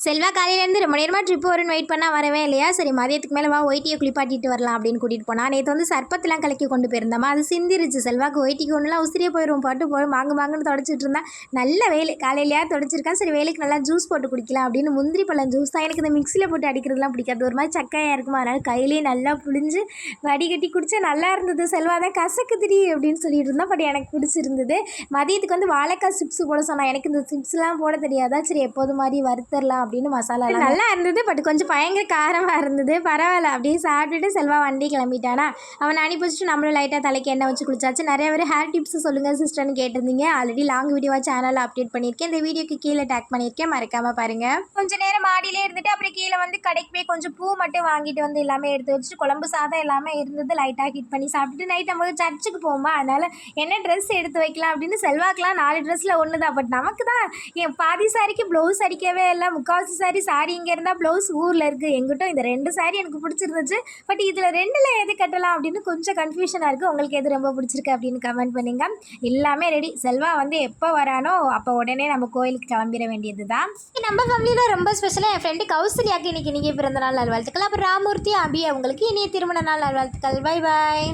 செல்வா காலையிலேருந்து ரொம்ப நேரமாக ட்ரிப் வரும்னு வெயிட் பண்ணால் வரவே இல்லையா. சரி மதியத்துக்கு மேலே வா ஒயிட்டியை குளிப்பாட்டிட்டு வரலாம் அப்படின்னு கூட்டிகிட்டு போனால் நேற்று வந்து சர்பத்தெலாம் கலக்கி கொண்டு போயிருந்தோமா, அது சிந்திருச்சு. செல்வாக்கு ஒயிட்டிக்கு ஒன்றுலாம் உசிரியே போயிடும் பாட்டு போய் மாங்குன்னு தொடச்சிட்டு இருந்தா. நல்ல வேலை காலையிலேயே தொடச்சிருக்கேன். சரி வேலைக்கு நல்லா ஜூஸ் போட்டு குடிக்கலாம் அப்படின்னு முந்திரி பழம் ஜூஸ் தான். எனக்கு இந்த மிக்சியில் போட்டு அடிக்கிறதுலாம் பிடிக்காது, ஒரு மாதிரி சக்கையாக இருக்குமா, அதனால் கையிலேயே நல்லா புழிஞ்சு வடிகட்டி குடித்தா நல்லா இருந்தது. செல்வா தான் கசக்குதிரி அப்படின்னு சொல்லிட்டு இருந்தா, பட் எனக்கு பிடிச்சிருந்தது. மதியத்துக்கு வந்து வாழைக்காய் சிப்ஸ் போட சொன்னால், எனக்கு இந்த சிப்ஸ்லாம் போட தெரியாதா, சரி எப்போது மாதிரி வறுத்தரலாம் அப்படின்னு மசாலா நல்லா இருந்தது. பட் கொஞ்சம் பயங்கர காரமாக இருந்தது. பரவாயில்ல அப்படியே சாப்பிட்டுட்டு செல்வா வண்டி கிளம்பிட்டானா. அவனை அனுப்பி வச்சுட்டு நம்மளும் லைட்டாக தலைக்கு எண்ணெய் வச்சு குளிச்சாச்சு. நிறைய பேர் ஹேர் டிப்ஸ் சொல்லுங்கள் சிஸ்டர்னு கேட்டிருந்தீங்க. ஆல்ரெடி லாங் வீடியோவாக சேனலில் அப்டேட் பண்ணியிருக்கேன். இந்த வீடியோக்கு கீழே டேக் பண்ணியிருக்கேன், மறக்காமல் பாருங்கள். கொஞ்சம் நேரம் மாடியிலே இருந்துட்டு அப்புறம் கீழே வந்து கடைக்கு போய் கொஞ்சம் பூ மட்டும் வாங்கிட்டு வந்து எல்லாமே எடுத்து வச்சுட்டு குழம்பு சாதம் எல்லாமே இருந்தது. லைட்டாக ஹீட் பண்ணி சாப்பிட்டுட்டு நைட் நம்ம சர்ச்சுக்கு போகுமா, அதனால் என்ன ட்ரெஸ் எடுத்து வைக்கலாம் அப்படின்னு. செல்வாக்கெலாம் 4 ட்ரெஸ்ஸில் ஒன்று தான். பட் நமக்கு தான் என் பாதி சாரிக்கு ப்ளவுஸ் அடிக்கவே இல்லை. முக்கால்வாசி சாரி இங்கே இருந்தால் ப்ளவுஸ் ஊரில் இருக்குது. எங்கிட்டும் இந்த 2 சாரி எனக்கு பிடிச்சிருந்துச்சு. பட் இதில் 2ல் எது கட்டலாம் அப்படின்னு கொஞ்சம் கன்ஃபியூஷனாக இருக்குது. உங்களுக்கு எது ரொம்ப பிடிச்சிருக்கு அப்படின்னு கமெண்ட் பண்ணுங்க. எல்லாமே ரெடி. செல்வா வந்து எப்போ வரானோ அப்போ உடனே நம்ம கோயிலுக்கு கிளம்பிட வேண்டியது தான். நம்ம ஃபேமிலியில் ரொம்ப ஸ்பெஷலாக என் ஃப்ரெண்டு கௌசல்யாக்கு இன்றைக்கி பிறந்த நாள் நல்வாழ்த்துக்கள். அப்புறம் ராமூர்த்தி அபி அவங்களுக்கு இனிய திருமண நாள் நல்வாழ்த்துக்கள். Bye bye.